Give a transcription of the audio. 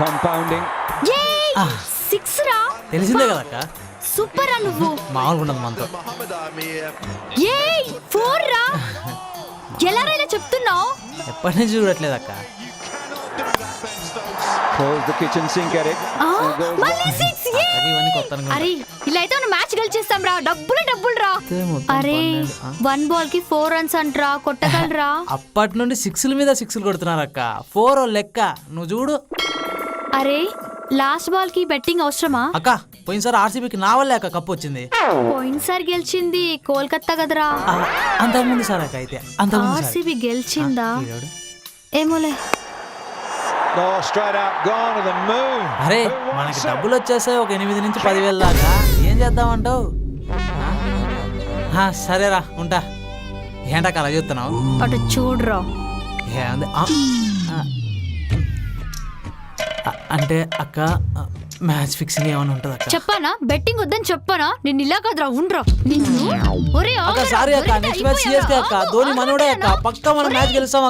Compounding. Six రా. తెలిసిందే కదా అక్క, సూపర్ రా నువ్వు. మామూలుగా ఉండదు మనతో. ఏయ్ 4 రా. ఎలా రా ఇలా చెప్తున్నావు? ఎప్పటి నుంచి చూడట్లేదు అక్క. Throws the kitchen sink at it. మళ్ళీ 6. అక్కకి ఇవన్నీ కొత్త అనుకుంటా. అరే ఇలా అయితే మనం మ్యాచ్ గెలిచేస్తాం రా. డబ్బులు రా. మొత్తం అరే 12. 1 బాల్ కి 4 రన్స్ అంట్రా. కొట్టగలరా? అప్పటి నుండి 6ల మీద 6లు కొడుతున్నారు అక్క. 4 లెక్క నువ్వు చూడు. అరే లాస్ట్ బాల్ కి బెట్టింగ్ అవసరమా? అక్క పోయినసారి ఆర్సీబీకి నా వల్లే అక్క కప్పు వచ్చింది. పోయినసారి గెలిచింది కోల్కతా కదరా. అంతకుముందు సార్ అక్క. అయితే అంతకుముందు సార్. ఆర్సీబీ గెలిచిందా ఈరోడు. ఏమోలే. Oh, straight out, gone to the moon. అరే మనకి డబ్బులు వచ్చేసాయి ఒక 8 నుంచి 10,000 దాకా. ఏం చేద్దామంటావు? సరేరా ఉంటా. ఏంటక్క అలా చూస్తున్నావు? అటు చూడరా. అంటే అక్క మ్యాచ్ ఫిక్సింగ్ ఏమైనా ఉంటుంది అక్క? చెప్పానా బెట్టింగ్ వద్దని చెప్పానా? నేను ఇలా కదరా ఉండరా నిన్ను. ఒరే అక్క సారీ అక్క, నెక్స్ట్ మ్యాచ్ సిఎస్కే అక్క. ధోని మనోడే అక్క. పక్కా మనం మ్యాచ్ గెలుస్తాం.